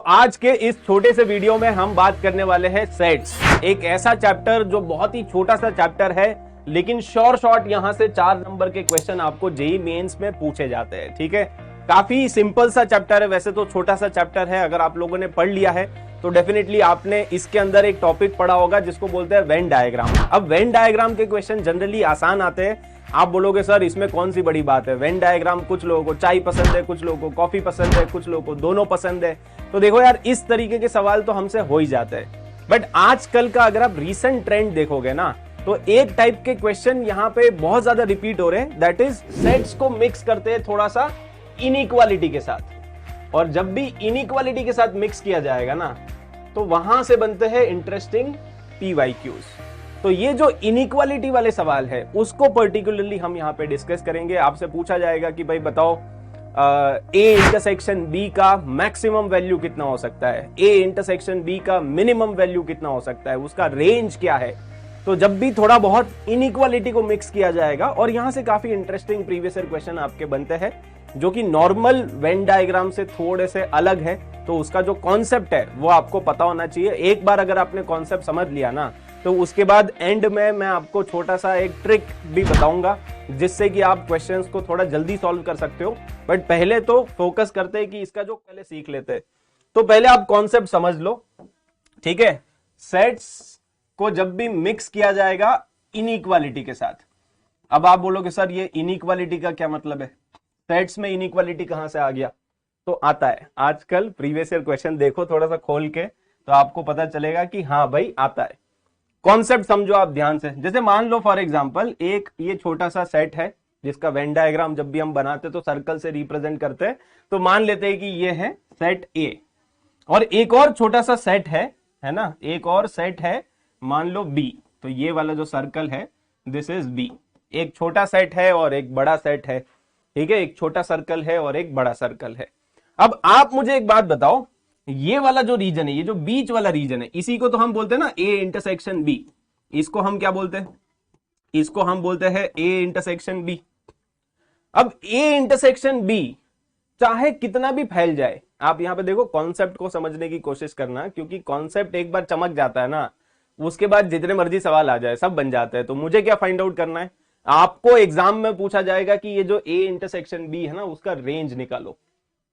आज के इस छोटे से वीडियो में हम बात करने वाले हैं सेट्स, एक ऐसा चैप्टर जो बहुत ही छोटा सा चैप्टर है, लेकिन शॉर्ट यहां से 4 नंबर के क्वेश्चन आपको जेईई मेंस में पूछे जाते हैं। ठीक है, काफी सिंपल सा चैप्टर है, वैसे तो छोटा सा चैप्टर है। अगर आप लोगों ने पढ़ लिया है तो डेफिनेटली आपने इसके अंदर एक टॉपिक पढ़ा होगा जिसको बोलते हैं वेन डायग्राम। अब वेन डायग्राम के क्वेश्चन जनरली आसान आते हैं। आप बोलोगे सर इसमें कौन सी बड़ी बात है, वेन डायग्राम कुछ लोगों को चाय पसंद है, कुछ लोगों को कॉफी पसंद है, कुछ लोगों को दोनों पसंद है। तो देखो यार, इस तरीके के सवाल तो हमसे हो ही जाते हैं। बट आजकल का अगर आप रीसेंट ट्रेंड देखोगे ना, तो एक टाइप के क्वेश्चन यहाँ पे बहुत ज्यादा रिपीट हो रहे हैं, दैट इज सेट्स को मिक्स करते हैं थोड़ा सा इनइक्वालिटी के साथ। और जब भी इनइक्वालिटी के साथ मिक्स किया जाएगा ना, तो वहां से बनते हैं इंटरेस्टिंग PYQs। तो ये जो इनइक्वालिटी वाले सवाल है उसको पर्टिकुलरली हम यहाँ पे डिस्कस करेंगे। आपसे पूछा जाएगा कि भाई बताओ A इंटरसेक्शन B का मैक्सिमम वैल्यू कितना हो सकता है, A इंटरसेक्शन B का मिनिमम वैल्यू कितना हो सकता है, उसका रेंज क्या है। तो जब भी थोड़ा बहुत इनइक्वालिटी को मिक्स किया जाएगा, और यहां से काफी इंटरेस्टिंग प्रीवियस ईयर क्वेश्चन आपके बनते हैं जो कि नॉर्मल वेन डायग्राम से थोड़े से अलग है। तो उसका जो कॉन्सेप्ट है वो आपको पता होना चाहिए। एक बार अगर आपने कॉन्सेप्ट समझ लिया ना, तो उसके बाद एंड में मैं आपको छोटा सा एक ट्रिक भी बताऊंगा जिससे कि आप क्वेश्चंस को थोड़ा जल्दी सॉल्व कर सकते हो। बट पहले तो फोकस करते हैं कि इसका जो पहले सीख लेते हैं। तो पहले आप कॉन्सेप्ट समझ लो, ठीक है। सेट्स को जब भी मिक्स किया जाएगा इनइक्वालिटी के साथ। अब आप बोलोगे सर ये इनइक्वालिटी का क्या मतलब है, सेट्स में इनइक्वालिटी कहां से आ गया। तो आता है, आजकल प्रीवियस ईयर क्वेश्चन देखो थोड़ा सा खोल के, तो आपको पता चलेगा कि हाँ भाई आता है। कॉन्सेप्ट समझो आप ध्यान से। जैसे मान लो फॉर एग्जांपल एक ये छोटा सा सेट है जिसका वेन डायग्राम जब भी हम बनाते तो सर्कल से रिप्रेजेंट करते हैं। तो मान लेते हैं कि ये है सेट A, और एक और छोटा सा सेट है ना, एक और सेट है मान लो B। तो ये वाला जो सर्कल है दिस इज B। एक छोटा सेट है और एक बड़ा सेट है, ठीक है। एक छोटा सर्कल है और एक बड़ा सर्कल है। अब आप मुझे एक बात बताओ, ये वाला जो रीजन है, ये जो बीच वाला रीजन है, इसी को तो हम बोलते हैं ना A इंटरसेक्शन B। इसको हम क्या बोलते हैं, इसको हम बोलते हैं A इंटरसेक्शन B। अब A इंटरसेक्शन B चाहे कितना भी फैल जाए, आप यहां पे देखो कॉन्सेप्ट को समझने की कोशिश करना, क्योंकि कॉन्सेप्ट एक बार चमक जाता है ना, उसके बाद जितने मर्जी सवाल आ जाए सब बन जाते हैं। तो मुझे क्या फाइंड आउट करना है, आपको एग्जाम में पूछा जाएगा कि ये जो A इंटरसेक्शन B है ना, उसका रेंज निकालो।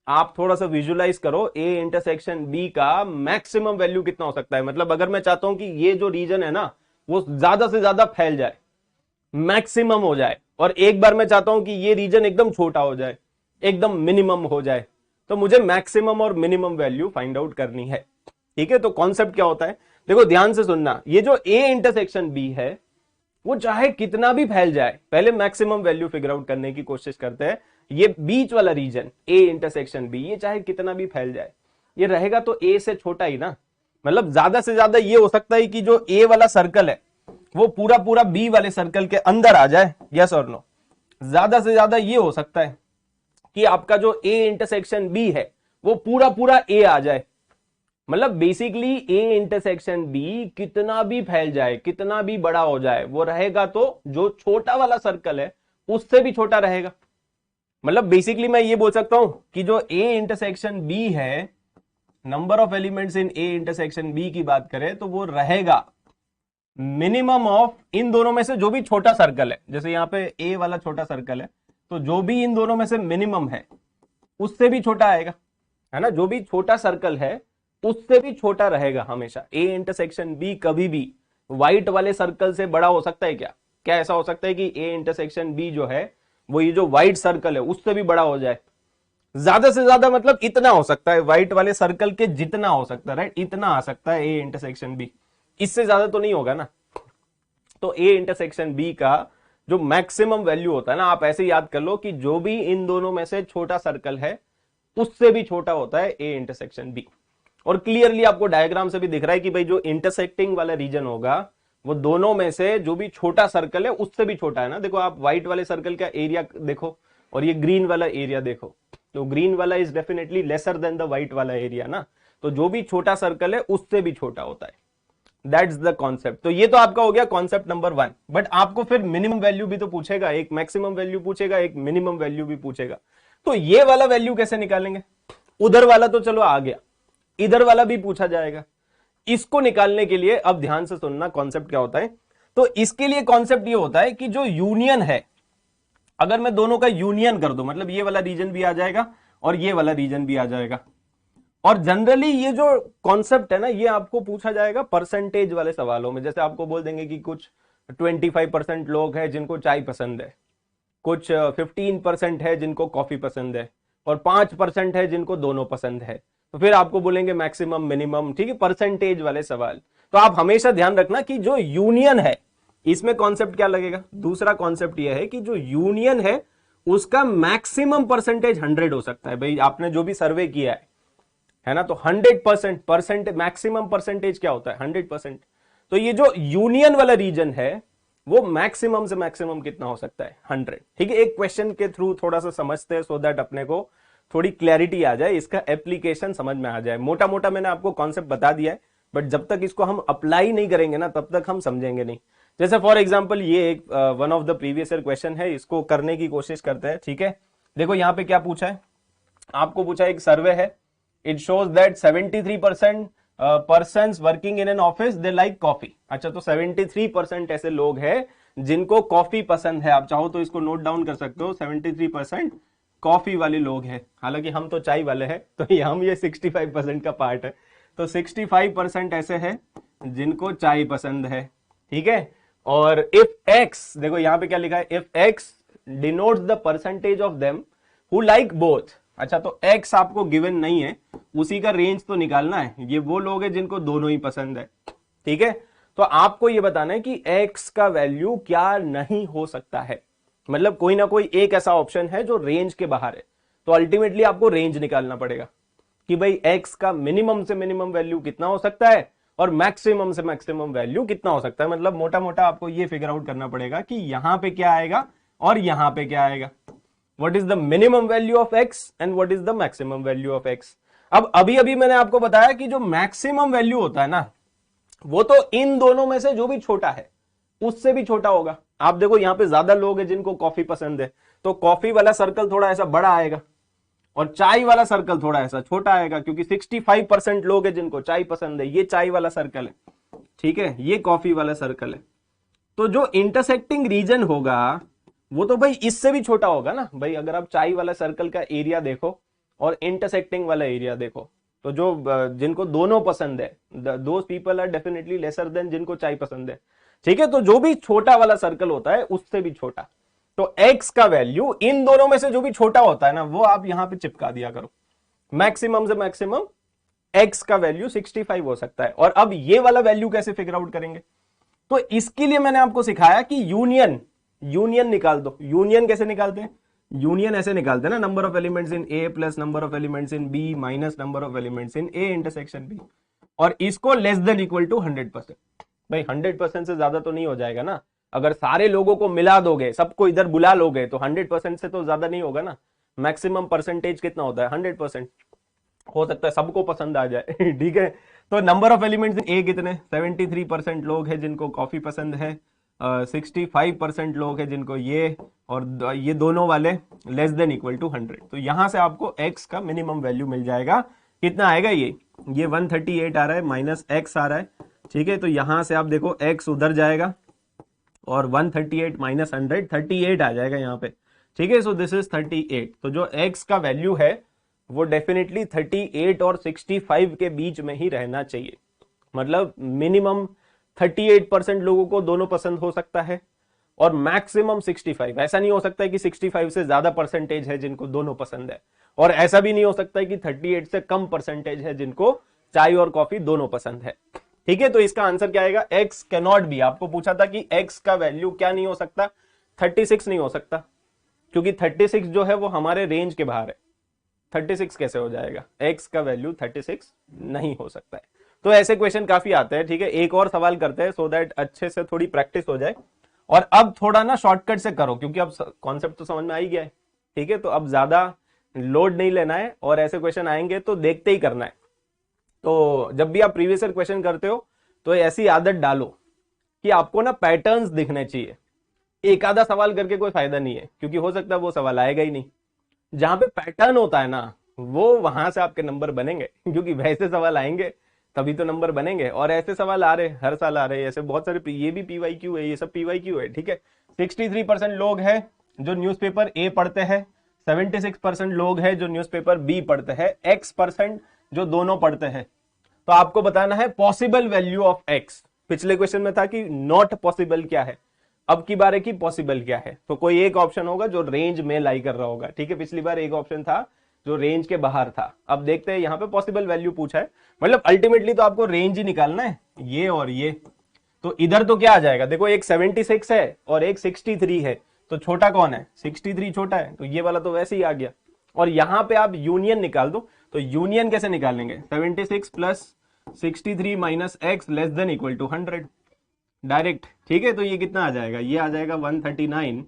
आप थोड़ा सा विजुलाइज करो A इंटरसेक्शन B का मैक्सिमम वैल्यू कितना हो सकता है। मतलब अगर मैं चाहता हूं कि ये जो रीजन है ना वो ज्यादा से ज्यादा फैल जाए, मैक्सिमम हो जाए, और एक बार मैं चाहता हूं कि ये रीजन एकदम छोटा हो जाए, एकदम मिनिमम हो जाए, तो मुझे मैक्सिमम और मिनिमम वैल्यू फाइंड आउट करनी है। ठीक है, तो कॉन्सेप्ट क्या होता है, देखो ध्यान से सुनना। ये जो A इंटरसेक्शन B है वो चाहे कितना भी फैल जाए, पहले मैक्सिमम वैल्यू फिगर आउट करने की कोशिश करते हैं। ये बीच वाला रीजन A इंटरसेक्शन B, ये चाहे कितना भी फैल जाए, ये रहेगा तो A से छोटा ही ना। मतलब ज्यादा से ज्यादा ये हो सकता है कि जो A वाला सर्कल है वो पूरा पूरा B वाले सर्कल के अंदर आ जाए, यस और नो। ज्यादा से ज्यादा ये हो सकता है कि आपका जो A इंटरसेक्शन B है वो पूरा पूरा A आ जाए। मतलब बेसिकली A इंटरसेक्शन B कितना भी फैल जाए, कितना भी बड़ा हो जाए, वो रहेगा तो जो छोटा वाला सर्कल है उससे भी छोटा रहेगा। मतलब बेसिकली मैं ये बोल सकता हूं कि जो A इंटरसेक्शन B है, number of elements in A intersection B की बात करें तो वो रहेगा मिनिमम ऑफ इन दोनों में से जो भी छोटा सर्कल है। जैसे यहां पे A वाला छोटा सर्कल है, तो जो भी इन दोनों में से मिनिमम है उससे भी छोटा आएगा, है ना। जो भी छोटा सर्कल है उससे भी छोटा रहेगा हमेशा। A इंटरसेक्शन B कभी भी व्हाइट वाले सर्कल से बड़ा हो सकता है क्या? क्या ऐसा हो सकता है कि A इंटरसेक्शन B जो है वो ये जो व्हाइट सर्कल है उससे भी बड़ा हो जाए? ज्यादा से ज्यादा मतलब इतना हो सकता है, व्हाइट वाले सर्कल के जितना हो सकता है, राइट, इतना आ सकता है A इंटरसेक्शन B, इससे ज्यादा तो नहीं होगा ना। तो A इंटरसेक्शन B का जो मैक्सिमम वैल्यू होता है ना, आप ऐसे याद कर लो कि जो भी इन दोनों में से छोटा सर्कल है उससे भी छोटा होता है A इंटरसेक्शन B। और क्लियरली आपको डायग्राम से भी दिख रहा है कि भाई जो इंटरसेक्टिंग वाला रीजन होगा वो दोनों में से जो भी छोटा सर्कल है उससे भी छोटा है ना। देखो आप व्हाइट वाले सर्कल का एरिया देखो और ये ग्रीन वाला एरिया देखो, तो ग्रीन वाला is definitely lesser then the white वाला एरिया ना। तो जो भी छोटा सर्कल है उससे भी छोटा होता है, दैट्स द कॉन्सेप्ट। तो ये तो आपका हो गया कॉन्सेप्ट नंबर 1। बट आपको फिर मिनिमम वैल्यू भी तो पूछेगा, एक मैक्सिमम वैल्यू पूछेगा, एक मिनिमम वैल्यू भी पूछेगा। तो ये वाला वैल्यू कैसे निकालेंगे? उधर वाला तो चलो आ गया, इधर वाला भी पूछा जाएगा। इसको निकालने के लिए अब ध्यान से सुनना कॉन्सेप्ट क्या होता है। तो इसके लिए कॉन्सेप्ट ये होता है कि जो यूनियन है, अगर मैं दोनों का यूनियन कर दूं, मतलब ये वाला रीजन भी आ जाएगा और ये वाला रीजन भी आ जाएगा। और जनरली ये जो कॉन्सेप्ट है ना, ये आपको पूछा जाएगा परसेंटेज वाले सवालों में। जैसे आपको बोल देंगे कि कुछ 25% लोग हैं जिनको चाय पसंद है, कुछ 15% है जिनको कॉफी पसंद है, और 5% है जिनको दोनों पसंद है। तो फिर आपको बोलेंगे मैक्सिमम मिनिमम, ठीक है, परसेंटेज वाले सवाल। तो आप हमेशा ध्यान रखना कि जो यूनियन है, इसमें कॉन्सेप्ट क्या लगेगा, दूसरा कॉन्सेप्ट यह है कि जो यूनियन है उसका मैक्सिमम परसेंटेज 100 हो सकता है। भाई आपने जो भी सर्वे किया है ना, तो 100% मैक्सिमम परसेंटेज क्या होता है, 100%। तो ये जो यूनियन वाला रीजन है वो मैक्सिमम से मैक्सिमम कितना हो सकता है, 100। ठीक है, एक क्वेश्चन के थ्रू थोड़ा सा समझते हैं, सो दैट अपने को थोड़ी क्लैरिटी आ जाए, इसका एप्लीकेशन समझ में आ जाए। मोटा मोटा मैंने आपको कॉन्सेप्ट बता दिया है, बट जब तक इसको हम अप्लाई नहीं करेंगे ना, तब तक हम समझेंगे नहीं। जैसे फॉर एग्जाम्पल ये एक one of the previous year question है, इसको करने की कोशिश करते हैं। ठीक है, देखो यहाँ पे क्या पूछा है, आपको पूछा है, एक सर्वे है, it shows that 73% persons working in an office they like coffee. अच्छा, तो 73% ऐसे लोग हैं जिनको कॉफी पसंद है। आप चाहो तो इसको नोट डाउन कर सकते हो, 73% कॉफी वाले लोग हैं। हालांकि हम तो चाय वाले हैं, तो ये 65% का पार्ट है। तो 65% ऐसे हैं जिनको चाय पसंद है। ठीक है, और इफ एक्स, देखो यहाँ पे क्या लिखा है, if x denotes the percentage of them who like both. अच्छा, तो एक्स आपको गिवन नहीं है, उसी का रेंज तो निकालना है। ये वो लोग हैं जिनको दोनों ही पसंद है। ठीक है, तो आपको ये बताना है कि एक्स का वैल्यू क्या नहीं हो सकता है, मतलब कोई ना कोई एक ऐसा ऑप्शन है जो रेंज के बाहर है। तो अल्टीमेटली आपको रेंज निकालना पड़ेगा कि भाई एक्स का मिनिमम से मिनिमम वैल्यू कितना हो सकता है और मैक्सिमम से मैक्सिमम वैल्यू कितना हो सकता है। मतलब मोटा मोटा आपको ये फिगर आउट करना पड़ेगा कि यहां पे क्या आएगा और यहां पे क्या आएगा। What is the minimum value of x and what is the maximum value of x? अब अभी मैंने आपको बताया कि जो मैक्सिमम वैल्यू होता है ना, वो तो इन दोनों में से जो भी छोटा है उससे भी छोटा होगा। आप देखो यहाँ पे ज्यादा लोग हैं जिनको कॉफी पसंद है, तो कॉफी वाला सर्कल थोड़ा ऐसा बड़ा आएगा और चाय वाला सर्कल थोड़ा ऐसा छोटा आएगा, क्योंकि 65% लोग हैं जिनको चाय पसंद है। ये चाय वाला सर्कल है, ठीक है, ये कॉफी वाला सर्कल है। तो जो इंटरसेक्टिंग रीजन होगा वो तो भाई इससे भी छोटा होगा ना। भाई अगर आप चाय वाला सर्कल का एरिया देखो और इंटरसेक्टिंग वाला एरिया देखो, तो जो जिनको दोनों पसंद है, those people are definitely lesser than जिनको चाय पसंद है। ठीक है, तो जो भी छोटा वाला सर्कल होता है उससे भी छोटा। तो x का वैल्यू इन दोनों में से जो भी छोटा होता है ना, वो आप यहां पे चिपका दिया करो। मैक्सिमम से मैक्सिमम x का वैल्यू 65 हो सकता है। और अब ये वाला वैल्यू कैसे फिगर आउट करेंगे, तो इसके लिए मैंने आपको सिखाया कि यूनियन निकाल दो। यूनियन कैसे निकालते हैं, यूनियन ऐसे निकालते हैं ना, number of elements in A plus number of elements in B minus number of elements in A intersection B, और इसको लेस देन इक्वल टू 100%। भाई 100% से ज्यादा तो नहीं हो जाएगा ना, अगर सारे लोगों को मिला दोगे, सबको इधर बुला लोगे, तो 100% से तो ज्यादा नहीं होगा ना। मैक्सिमम परसेंटेज कितना होता है, 100%। हो सकता है सबको पसंद आ जाए। ठीक है, तो नंबर ऑफ एलिमेंट्स इन ए कितने, 73% लोग हैं जिनको कॉफी पसंद है, 65% लोग हैं जिनको ये, और ये दोनों वाले लेस देन इक्वल टू 100। तो यहां से आपको x का मिनिमम वैल्यू मिल जाएगा। कितना आएगा, ये 138 आ रहा है, माइनस x आ रहा है। ठीक है, तो यहां से आप देखो x उधर जाएगा और 138 माइनस 100 38 आ जाएगा यहाँ पे। ठीक है, सो दिस इज 38। तो जो x का वैल्यू है वो डेफिनेटली 38 और 65 के बीच में ही रहना चाहिए। मतलब मिनिमम 38% लोगों को दोनों पसंद हो सकता है और मैक्सिमम 65। ऐसा नहीं हो सकता है कि 65 से ज्यादा परसेंटेज है जिनको दोनों पसंद है, और ऐसा भी नहीं हो सकता है कि 38 से कम परसेंटेज है जिनको चाय और कॉफी दोनों पसंद है। ठीक है, तो इसका आंसर क्या आएगा, x कैनॉट बी। आपको पूछा था कि x का वैल्यू क्या नहीं हो सकता, 36 नहीं हो सकता, क्योंकि 36 जो है वो हमारे रेंज के बाहर है। 36 कैसे हो जाएगा, x का वैल्यू 36 नहीं हो सकता है। तो ऐसे क्वेश्चन काफी आते हैं। ठीक है, एक और सवाल करते हैं सो दैट अच्छे से थोड़ी प्रैक्टिस हो जाए। और अब थोड़ा ना शॉर्टकट से करो, क्योंकि अब कॉन्सेप्ट तो समझ में आ ही गया है। ठीक है, तो अब ज्यादा लोड नहीं लेना है, और ऐसे क्वेश्चन आएंगे तो देखते ही करना है। तो जब भी आप प्रीवियस ईयर क्वेश्चन करते हो तो ऐसी आदत डालो कि आपको ना पैटर्न्स दिखने चाहिए। एक आधा सवाल करके कोई फायदा नहीं है, क्योंकि हो सकता है वो सवाल आएगा ही नहीं। जहां पे पैटर्न होता है ना, वो वहां से आपके नंबर बनेंगे क्योंकि वैसे सवाल आएंगे तभी तो नंबर बनेंगे। और ऐसे सवाल आ रहे, हर साल आ रहे, ऐसे बहुत सारे, ये भी PYQ है, ये सब PYQ है, ठीक है। 63% लोग हैं जो न्यूज़पेपर ए पढ़ते हैं, 76% लोग हैं जो न्यूज़पेपर बी पढ़ते हैं, X% जो दोनों पढ़ते हैं। तो आपको बताना है पॉसिबल वैल्यू ऑफ X। पिछले क्वेश्चन में था कि नॉट पॉसिबल क्या है, अब की बार है कि पॉसिबल क्या है। तो कोई एक ऑप्शन होगा जो रेंज में लाई कर रहा होगा, ठीक है। पिछली बार एक ऑप्शन था जो रेंज के बाहर था, अब देखते हैं यहाँ पे पॉसिबल वैल्यू पूछा है, मतलब अल्टीमेटली तो आपको रेंज ही निकालना है, ये और ये। तो इधर तो क्या आ जाएगा, देखो एक 76 है और एक 63 है, तो छोटा कौन है, 63 छोटा है, तो ये वाला तो वैसे ही आ गया। और यहां पे आप यूनियन निकाल दो, तो यूनियन कैसे निकालेंगे, 76 plus 63 minus X less than equal to 100 direct, ठीक है। तो ये कितना आ जाएगा, ये आ जाएगा 139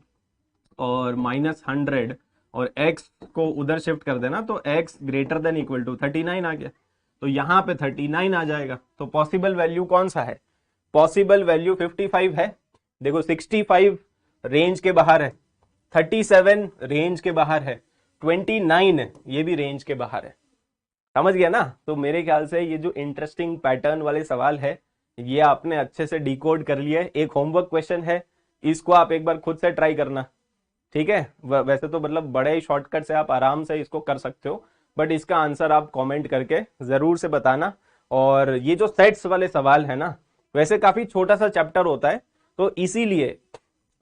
और माइनस 100 और x को उधर शिफ्ट कर देना, तो x greater than equal to 39 आ गया, तो यहाँ पे 39 आ जाएगा। तो पॉसिबल वैल्यू कौन सा है, पॉसिबल वैल्यू 55 है। देखो 65 रेंज के बाहर है, 37 रेंज के बाहर है, 29 ये भी रेंज के बाहर है, समझ गया ना। तो मेरे ख्याल से ये जो इंटरेस्टिंग पैटर्न वाले सवाल है ये आपने अच्छे से डिकोड कर लिया है। एक होमवर्क क्वेश्चन है, इसको आप एक बार खुद से ट्राई करना, ठीक है। वैसे तो मतलब बड़े शॉर्टकट से आप आराम से इसको कर सकते हो, बट इसका आंसर आप कमेंट करके जरूर से बताना। और ये जो सेट्स वाले सवाल है ना, वैसे काफी छोटा सा चैप्टर होता है, तो इसीलिए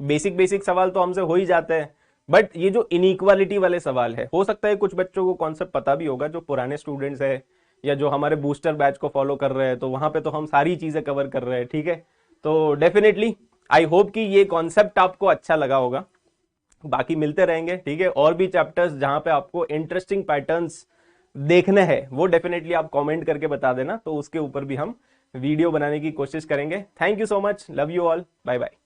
बेसिक सवाल तो हमसे हो ही जाते हैं, बट ये जो इनइक्वालिटी वाले सवाल है, हो सकता है कुछ बच्चों को कॉन्सेप्ट पता भी होगा, जो पुराने स्टूडेंट्स है या जो हमारे बूस्टर बैच को फॉलो कर रहे हैं, तो वहां पे तो हम सारी चीजें कवर कर रहे हैं, ठीक है। तो डेफिनेटली आई होप कि ये कॉन्सेप्ट आपको अच्छा लगा होगा। बाकी मिलते रहेंगे, ठीक है। और भी चैप्टर्स जहां पे आपको इंटरेस्टिंग पैटर्न्स देखने हैं वो डेफिनेटली आप कमेंट करके बता देना, तो उसके ऊपर भी हम वीडियो बनाने की कोशिश करेंगे। Thank you so much, love you all, bye bye.